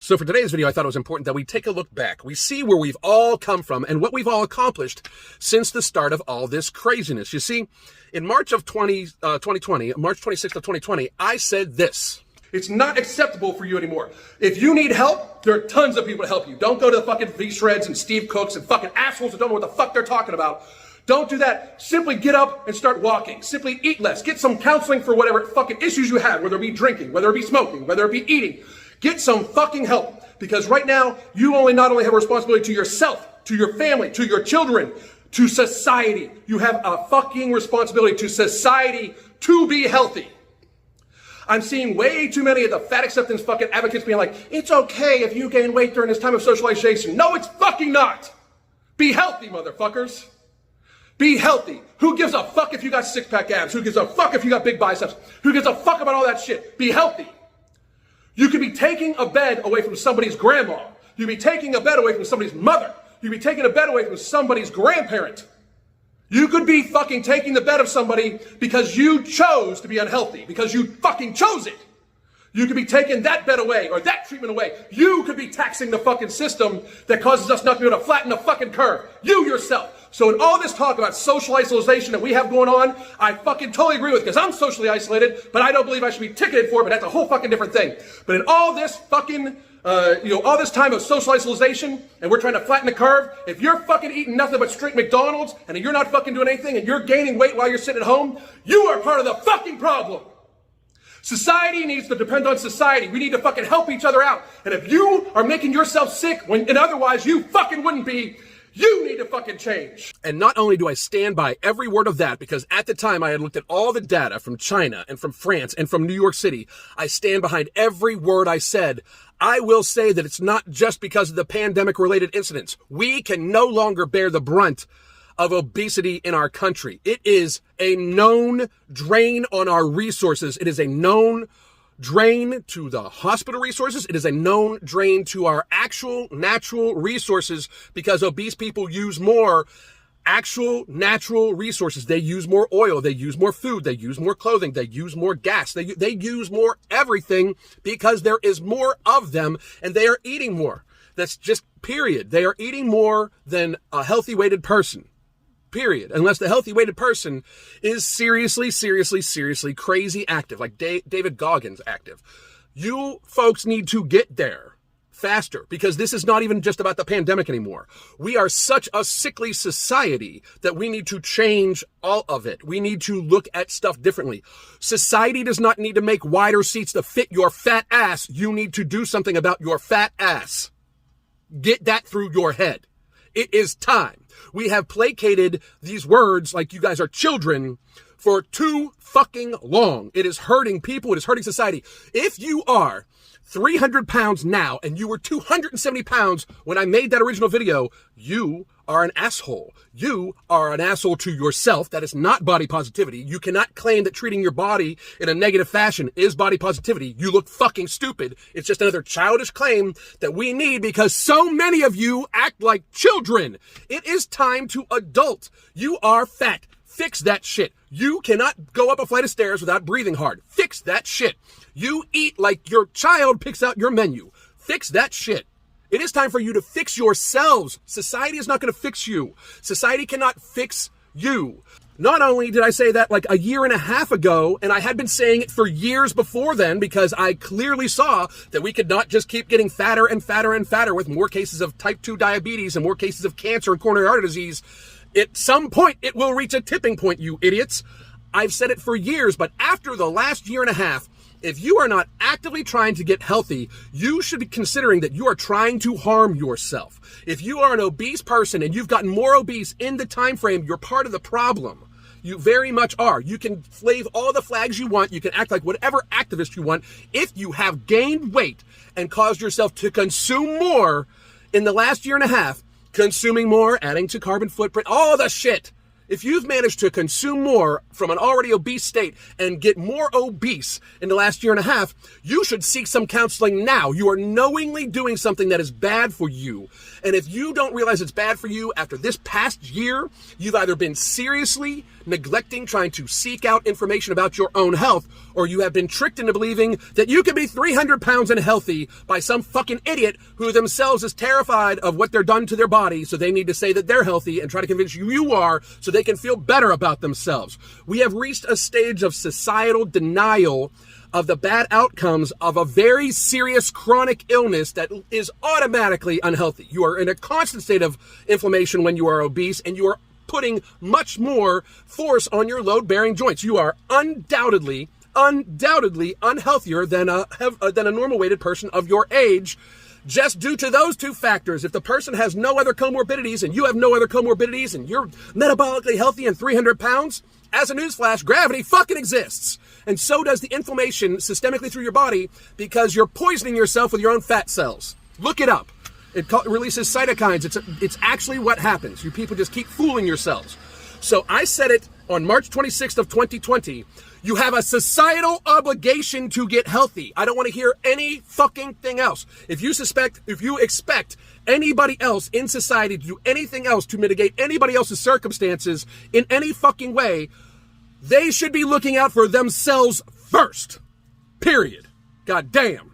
So for today's video, I thought it was important that we take a look back. We see where we've all come from and what we've all accomplished since the start of all this craziness. You see, in March of 2020, March 26th of 2020, I said this. It's not acceptable for you anymore. If you need help, there are tons of people to help you. Don't go to the fucking V-Shreds and Steve Cooks and fucking assholes that don't know what the fuck they're talking about. Don't do that. Simply get up and start walking. Simply eat less. Get some counseling for whatever fucking issues you have, whether it be drinking, whether it be smoking, whether it be eating. Get some fucking help. Because right now, you not only have a responsibility to yourself, to your family, to your children, to society. You have a fucking responsibility to society to be healthy. I'm seeing way too many of the fat acceptance fucking advocates being like, it's okay if you gain weight during this time of socialization. No, it's fucking not. Be healthy, motherfuckers. Be healthy. Who gives a fuck if you got six-pack abs? Who gives a fuck if you got big biceps? Who gives a fuck about all that shit? Be healthy. You could be taking a bed away from somebody's grandma. You'd be taking a bed away from somebody's mother. You'd be taking a bed away from somebody's grandparent. You could be fucking taking the bed of somebody because you chose to be unhealthy, because you fucking chose it. You could be taking that bed away or that treatment away. You could be taxing the fucking system that causes us not to be able to flatten the fucking curve. You yourself. So in all this talk about social isolation that we have going on, I fucking totally agree with, because I'm socially isolated, but I don't believe I should be ticketed for it, but that's a whole fucking different thing. But in all this fucking, all this time of social isolation, and we're trying to flatten the curve, if you're fucking eating nothing but straight McDonald's, and you're not fucking doing anything, and you're gaining weight while you're sitting at home, you are part of the fucking problem. Society needs to depend on society. We need to fucking help each other out. And if you are making yourself sick and otherwise you fucking wouldn't be, you need to fucking change. And not only do I stand by every word of that, because at the time I had looked at all the data from China and from France and from New York City, I stand behind every word I said. I will say that it's not just because of the pandemic-related incidents. We can no longer bear the brunt of obesity in our country. It is a known drain on our resources. It is a known drain to the hospital resources. It is a known drain to our actual natural resources, because obese people use more actual natural resources. They use more oil. They use more food. They use more clothing. They use more gas. They use more everything because there is more of them and they are eating more. That's just period. They are eating more than a healthy weighted person. Period. Unless the healthy weighted person is seriously crazy active, like David Goggins active. You folks need to get there faster, because this is not even just about the pandemic anymore. We are such a sickly society that we need to change all of it. We need to look at stuff differently. Society does not need to make wider seats to fit your fat ass. You need to do something about your fat ass. Get that through your head. It is time. We have placated these words like you guys are children for too fucking long. It is hurting people. It is hurting society. If you are 300 pounds now and you were 270 pounds when I made that original video, you are an asshole. You are an asshole to yourself. That is not body positivity. You cannot claim that treating your body in a negative fashion is body positivity. You look fucking stupid. It's just another childish claim that we need because so many of you act like children. It is time to adult. You are fat. Fix that shit. You cannot go up a flight of stairs without breathing hard. Fix that shit. You eat like your child picks out your menu. Fix that shit. It is time for you to fix yourselves. Society is not going to fix you. Society cannot fix you. Not only did I say that like a year and a half ago, and I had been saying it for years before then, because I clearly saw that we could not just keep getting fatter and fatter and fatter with more cases of type 2 diabetes and more cases of cancer and coronary artery disease. At some point, it will reach a tipping point, you idiots. I've said it for years, but after the last year and a half, if you are not actively trying to get healthy, you should be considering that you are trying to harm yourself. If you are an obese person and you've gotten more obese in the time frame, you're part of the problem. You very much are. You can wave all the flags you want. You can act like whatever activist you want. If you have gained weight and caused yourself to consume more in the last year and a half, consuming more, adding to carbon footprint, all the shit. If you've managed to consume more from an already obese state and get more obese in the last year and a half, you should seek some counseling now. You are knowingly doing something that is bad for you. And if you don't realize it's bad for you after this past year, you've either been seriously neglecting trying to seek out information about your own health, or you have been tricked into believing that you can be 300 pounds and healthy by some fucking idiot who themselves is terrified of what they're done to their body, so they need to say that they're healthy and try to convince you you are so they can feel better about themselves. We have reached a stage of societal denial of the bad outcomes of a very serious chronic illness that is automatically unhealthy. You are in a constant state of inflammation when you are obese, and you are putting much more force on your load-bearing joints. You are undoubtedly unhealthier than a normal-weighted person of your age, just due to those two factors. If the person has no other comorbidities and you have no other comorbidities and you're metabolically healthy and 300 pounds, as a newsflash, gravity fucking exists. And so does the inflammation systemically through your body, because you're poisoning yourself with your own fat cells. Look it up. It releases cytokines. It's actually what happens. You people just keep fooling yourselves. So I said it on March 26th of 2020. You have a societal obligation to get healthy. I don't want to hear any fucking thing else. If you expect anybody else in society to do anything else to mitigate anybody else's circumstances in any fucking way, they should be looking out for themselves first. Period. God damn.